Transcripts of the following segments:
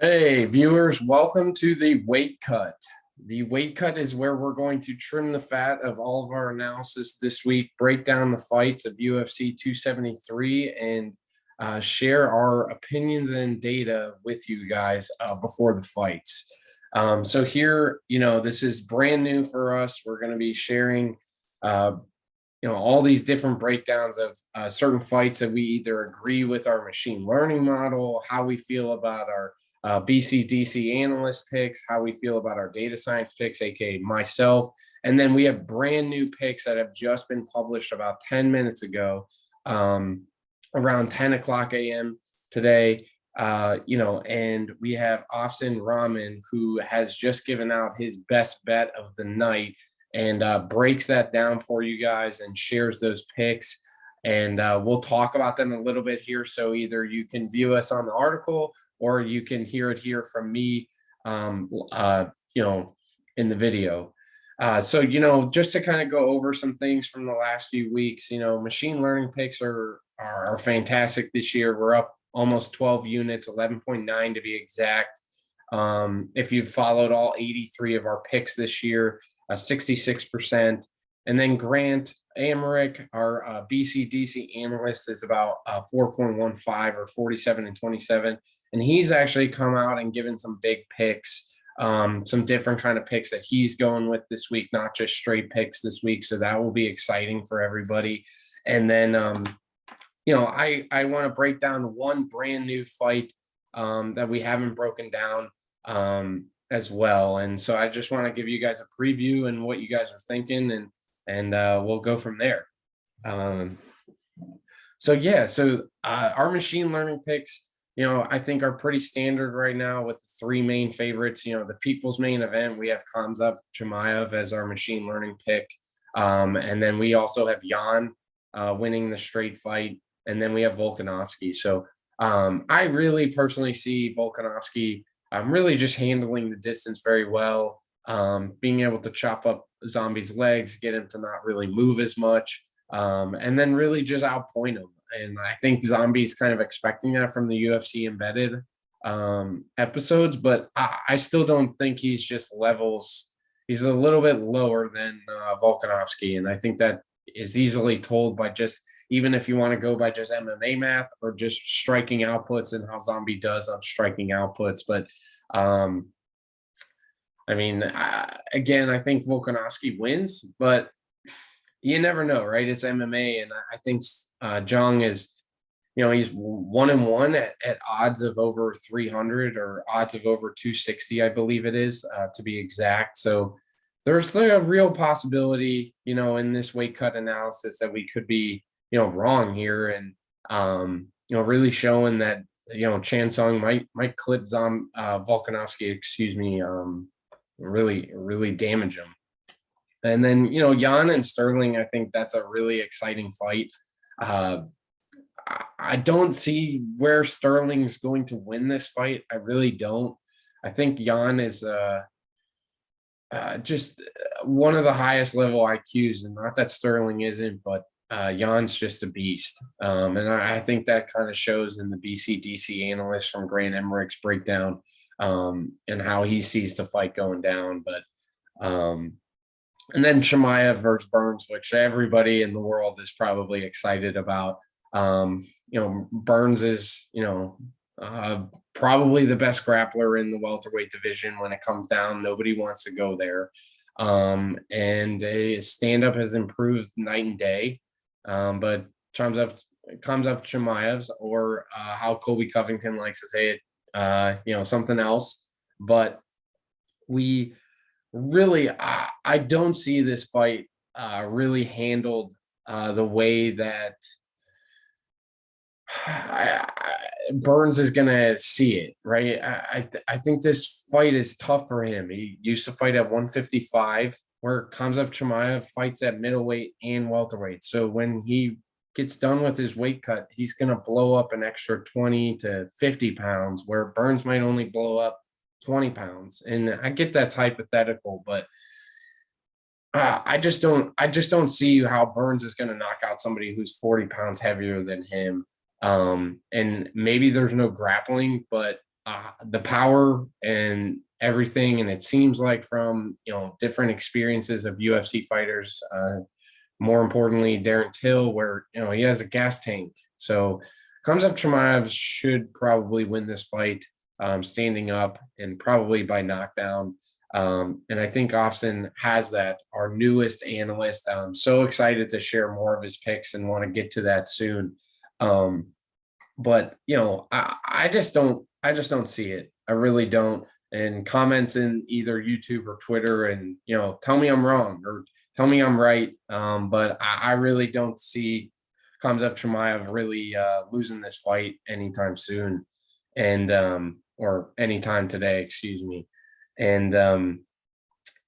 Hey, viewers, welcome to the weight cut. The weight cut is where we're going to trim the fat of all of our analysis this week, break down the fights of UFC 273, and share our opinions and data with you guys before the fights. So here, this is brand new for us. We're going to be sharing, uh, all these different breakdowns of certain fights that we either agree with our machine learning model, how we feel about our BCDC analyst picks, how we feel about our data science picks, aka myself. And then we have brand new picks that have just been published about 10 minutes ago, around 10 o'clock a.m. today. And we have Afsin Rahman, who has just given out his best bet of the night and breaks that down for you guys and shares those picks. And we'll talk about them a little bit here. So either you can view us on the article or you can hear it here from me, in the video. Just to kind of go over some things from the last few weeks, machine learning picks are fantastic this year. We're up almost 12 units, 11.9 to be exact. If you've followed all 83 of our picks this year, 66%. And then Grant Amarick, our BCDC analyst, is about 4.15 or 47 and 27. And he's actually come out and given some big picks, some different kind of picks that he's going with this week, not just straight picks this week. So that will be exciting for everybody. And then, I want to break down one brand new fight that we haven't broken down as well. And so I just want to give you guys a preview and what you guys are thinking, and we'll go from there. Our machine learning picks, I think are pretty standard right now with the three main favorites. The people's main event, we have Khamzat Chimaev as our machine learning pick. And then we also have Jan winning the straight fight. And then we have Volkanovski. So I really personally see Volkanovski really just handling the distance very well, being able to chop up Zombie's legs, get him to not really move as much, and then really just outpoint him. And I think Zombie's kind of expecting that from the UFC embedded episodes, but I still don't think he's just levels. He's a little bit lower than Volkanovski, and I think that is easily told by just, even if you want to go by just MMA math or just striking outputs and how Zombie does on striking outputs. But again, I think Volkanovski wins, but you never know, right? It's MMA, and I think Jung is, he's 1-1 at odds of over 300 or odds of over 260, I believe it is, to be exact. So there's a real possibility, in this weight cut analysis that we could be, wrong here, and really showing that Chan Sung might clip Volkanovski, really damage him. And then Jan and Sterling, I think that's a really exciting fight. I don't see where Sterling's going to win this fight. I really don't. I think Jan is just one of the highest level IQs, and not that Sterling isn't, but Jan's just a beast. And I think that kind of shows in the BCDC analyst from Grant Emmerich's breakdown, and how he sees the fight going down. But and then Chimaev versus Burns, which everybody in the world is probably excited about. Burns is, probably the best grappler in the welterweight division when it comes down. Nobody wants to go there. And his stand-up has improved night and day. But Khamzat Chimaev's, or how Colby Covington likes to say it, something else. But we really, I don't see this fight really handled the way that Burns is going to see it, right? I think this fight is tough for him. He used to fight at 155, where Khamzat Chimaev fights at middleweight and welterweight. So when he gets done with his weight cut, he's going to blow up an extra 20 to 50 pounds, where Burns might only blow up 20 pounds. And I get that's hypothetical, but I just don't see how Burns is going to knock out somebody who's 40 pounds heavier than him. And maybe there's no grappling, but the power and everything. And it seems like from, different experiences of UFC fighters, more importantly, Darren Till, where, he has a gas tank. So Khamzat Chimaev should probably win this fight, standing up and probably by knockdown. And I think Austin has that, our newest analyst. I'm so excited to share more of his picks and want to get to that soon. But I just don't see it. I really don't. And comments in either YouTube or Twitter, and tell me I'm wrong or tell me I'm right. But I really don't see Khamzat Chimaev really losing this fight anytime soon, and or anytime today, excuse me. And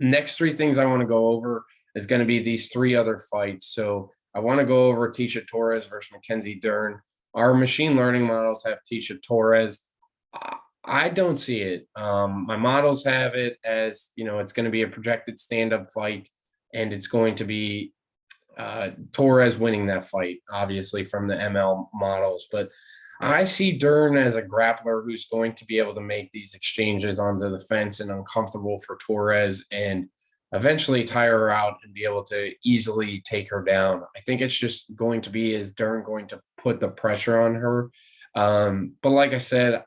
next three things I want to go over is going to be these three other fights. So I want to go over Tisha Torres versus Mackenzie Dern. Our machine learning models have Tisha Torres. I don't see it. My models have it as, it's going to be a projected stand-up fight, and it's going to be Torres winning that fight, obviously from the ML models. But I see Dern as a grappler who's going to be able to make these exchanges onto the fence and uncomfortable for Torres, and eventually tire her out and be able to easily take her down. I think it's just going to be, is Dern going to put the pressure on her? But like I said,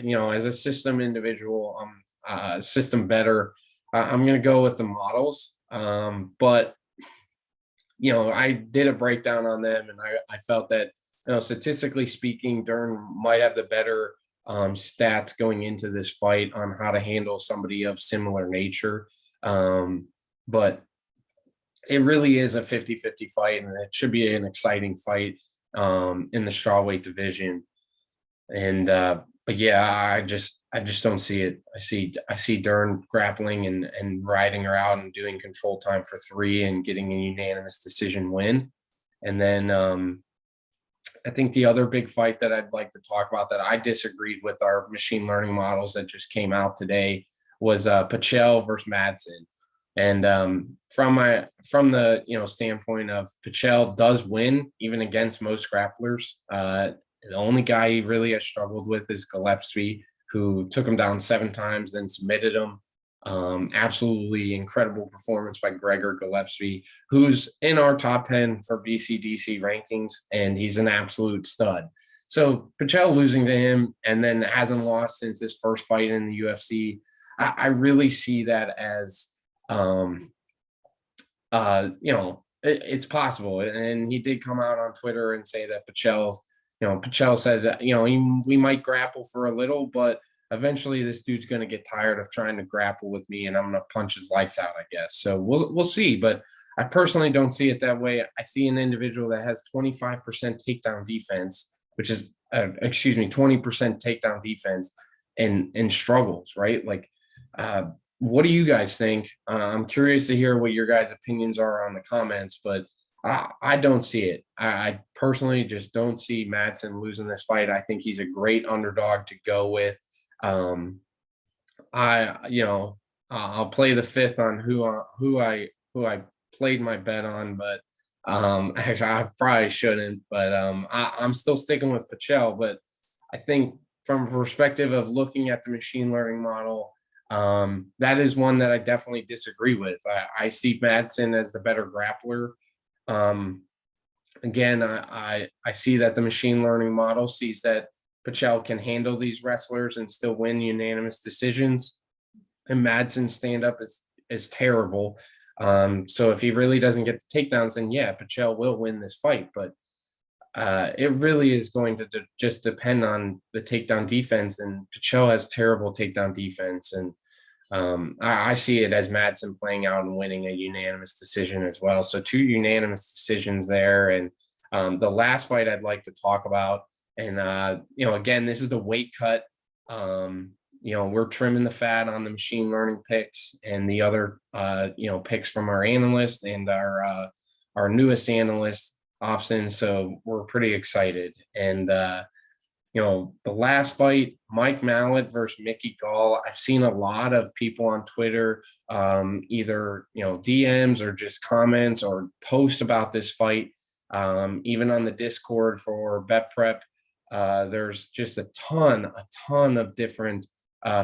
as a system individual, system better, I'm going to go with the models. But I did a breakdown on them, and I felt that, statistically speaking, Dern might have the better stats going into this fight on how to handle somebody of similar nature. But it really is a 50-50 fight, and it should be an exciting fight in the strawweight division. And but yeah, I just don't see it. I see Dern grappling and riding her out and doing control time for 3 and getting a unanimous decision win. And then I think the other big fight that I'd like to talk about that I disagreed with our machine learning models that just came out today was Pichel versus Madsen. And from the standpoint of, Pichel does win even against most grapplers. The only guy he really has struggled with is Gillespie, who took him down 7 times, then submitted him. Absolutely incredible performance by Gregor Gillespie, who's in our top 10 for BCDC rankings, and he's an absolute stud. So Pichel losing to him and then hasn't lost since his first fight in the UFC. I really see that as, it's possible. And he did come out on Twitter and say that Pichel said that, we might grapple for a little, but eventually this dude's going to get tired of trying to grapple with me, and I'm going to punch his lights out, I guess. So we'll see. But I personally don't see it that way. I see an individual that has 25% takedown defense, which is, 20% takedown defense, and struggles, right? Like, what do you guys think? I'm curious to hear what your guys' opinions are on the comments, but I don't see it. I personally just don't see Madsen losing this fight. I think he's a great underdog to go with. I'll play the fifth on who I played my bet on, but actually I probably shouldn't. But I'm still sticking with Pichel. But I think from a perspective of looking at the machine learning model, that is one that I definitely disagree with. I see Madsen as the better grappler. Again, I see that the machine learning model sees that Pichel can handle these wrestlers and still win unanimous decisions, and Madsen's stand-up is terrible. So if he really doesn't get the takedowns, then yeah, Pichel will win this fight. But it really is going to just depend on the takedown defense, and Pichel has terrible takedown defense. And I see it as Madsen playing out and winning a unanimous decision as well. So 2 unanimous decisions there. And the last fight I'd like to talk about, and again, this is the weight cut. We're trimming the fat on the machine learning picks and the other picks from our analyst and our newest analyst, Austin. So we're pretty excited. And the last fight, Mike Mallet versus Mickey Gall. I've seen a lot of people on Twitter, either, DMs or just comments or post about this fight, even on the Discord for Bet Prep. There's just a ton of different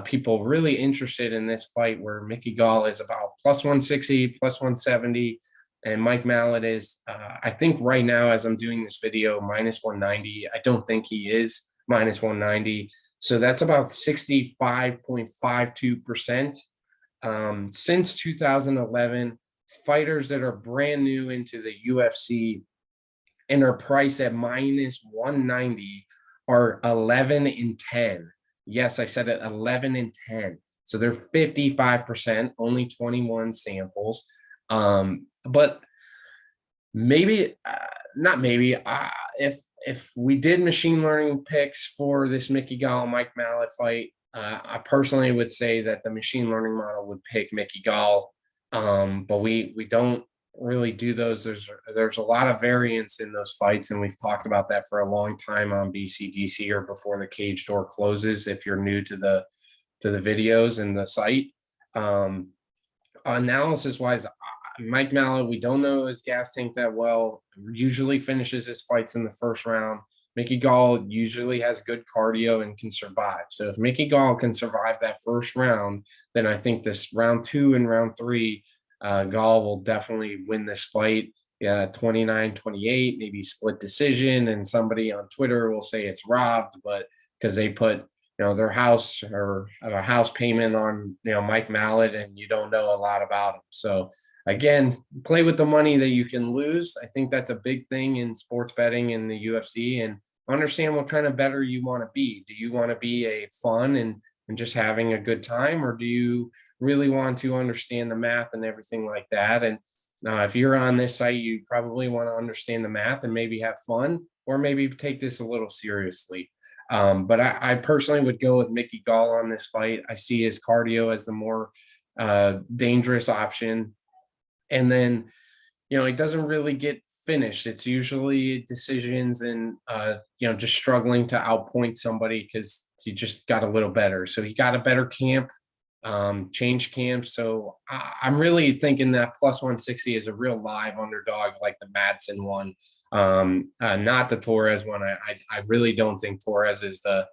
people really interested in this fight, where Mickey Gall is about plus 160, plus 170, and Mike Mallet is, I think right now as I'm doing this video, minus 190. I don't think he is minus 190. So that's about 65.52%. Since 2011, fighters that are brand new into the UFC and are priced at minus 190 are 11 and 10. Yes, I said it, 11 and 10. So they're 55%, only 21 samples. But maybe, not maybe, if we did machine learning picks for this Mickey Gall Mike Mallet fight, I personally would say that the machine learning model would pick Mickey Gall. But we don't really do those. There's a lot of variance in those fights, and we've talked about that for a long time on BCDC, or before the cage door closes, if you're new to the videos and the site. Analysis wise, Mike Mallet, we don't know his gas tank that well. Usually finishes his fights in the first round. Mickey Gall usually has good cardio and can survive. So if Mickey Gall can survive that first round, then I think this round 2 and round 3, Gall will definitely win this fight. 29-28, maybe split decision, and somebody on Twitter will say it's robbed, but because they put their house or a house payment on Mike Mallet, and you don't know a lot about him. So again, play with the money that you can lose. I think that's a big thing in sports betting in the UFC, and understand what kind of bettor you want to be. Do you want to be a fun and just having a good time, or do you really want to understand the math and everything like that? And if you're on this site, you probably want to understand the math and maybe have fun, or maybe take this a little seriously. But I personally would go with Mickey Gall on this fight. I see his cardio as the more dangerous option. And then, he doesn't really get finished. It's usually decisions and, just struggling to outpoint somebody because he just got a little better. So he got a better camp, changed camp. So I'm really thinking that plus 160 is a real live underdog, like the Madsen one, not the Torres one. I really don't think Torres is the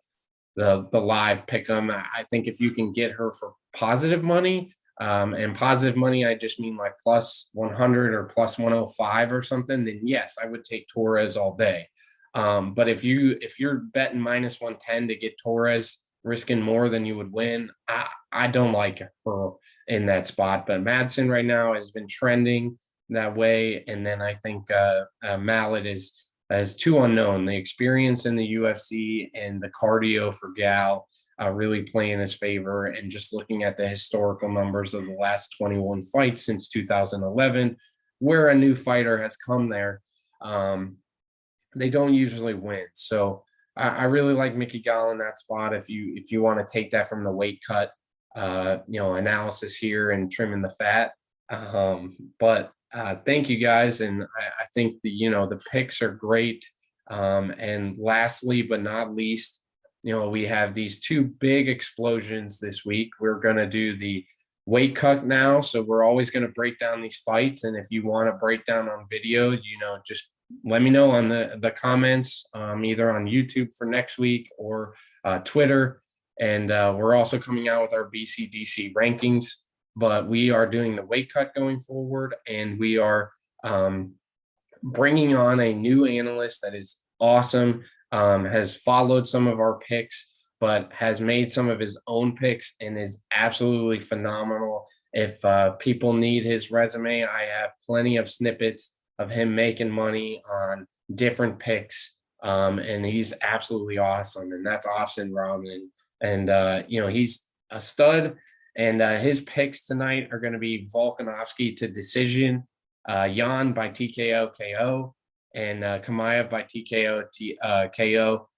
live pick 'em. I think if you can get her for positive money, and positive money, I just mean like plus 100 or plus 105 or something, then yes, I would take Torres all day. But if you're betting minus 110 to get Torres, risking more than you would win, I don't like her in that spot. But Madsen right now has been trending that way, and then I think Mallet is too unknown. The experience in the UFC and the cardio for Gal really play in his favor. And just looking at the historical numbers of the last 21 fights since 2011, where a new fighter has come there, they don't usually win. So I really like Mickey Gall in that spot. If you want to take that from the weight cut, analysis here and trimming the fat. But thank you guys, and I think the picks are great. And lastly, but not least, we have these two big explosions this week. We're going to do the weight cut now. So we're always going to break down these fights. And if you want to break down on video, just let me know on the comments, either on YouTube for next week or Twitter. And we're also coming out with our BCDC rankings, but we are doing the weight cut going forward. And we are bringing on a new analyst that is awesome. Has followed some of our picks, but has made some of his own picks and is absolutely phenomenal. If people need his resume, I have plenty of snippets of him making money on different picks, and he's absolutely awesome. And that's Austin Rahman, and he's a stud. And his picks tonight are going to be Volkanovski to decision, Jan by TKO KO, and Kamaev by TKO KO.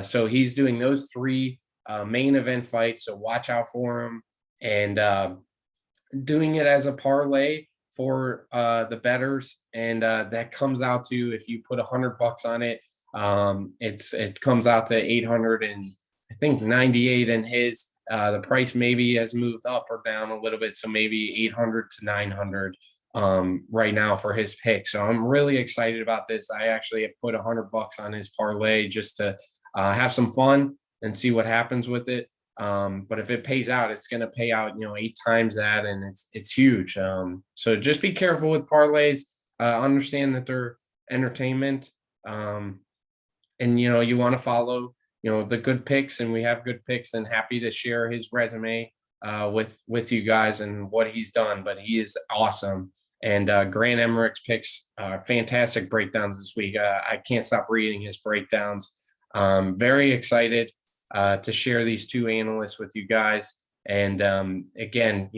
So he's doing those three main event fights. So watch out for him, and doing it as a parlay for the bettors. And that comes out to, if you put $100 on it, it comes out to 800 and I think 98 in his. The price maybe has moved up or down a little bit, so maybe 800 to 900 right now for his pick. So I'm really excited about this. I actually have put $100 on his parlay just to have some fun and see what happens with it. But if it pays out, it's going to pay out, 8 times that, and it's huge. So just be careful with parlays. Understand that they're entertainment, and you want to follow, the good picks, and we have good picks. And happy to share his resume with you guys and what he's done. But he is awesome. And Grant Emmerich's picks, fantastic breakdowns this week. I can't stop reading his breakdowns. Very excited to share these two analysts with you guys. And again,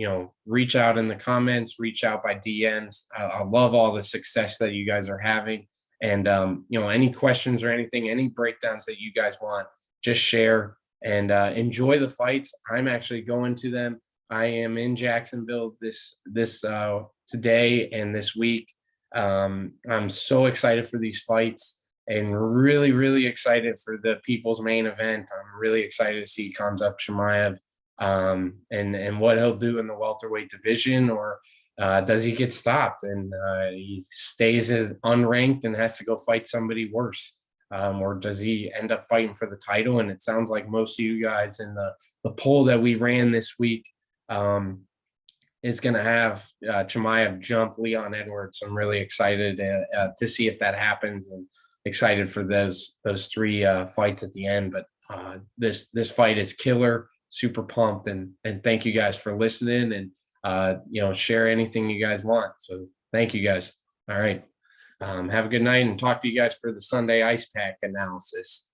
reach out in the comments, reach out by DMs. I love all the success that you guys are having. And any questions or anything, any breakdowns that you guys want, just share and enjoy the fights. I'm actually going to them. I am in Jacksonville this today and this week. I'm so excited for these fights, and really, really excited for the people's main event. I'm really excited to see Khamzat Chimaev, and what he'll do in the welterweight division, or does he get stopped and he stays as unranked and has to go fight somebody worse? Or does he end up fighting for the title? And it sounds like most of you guys in the poll that we ran this week is going to have Chimaev jump Leon Edwards. I'm really excited to see if that happens, and excited for those three fights at the end. But this fight is killer. Super pumped, and thank you guys for listening, and share anything you guys want. So thank you guys. All right. Have a good night, and talk to you guys for the Sunday ice pack analysis.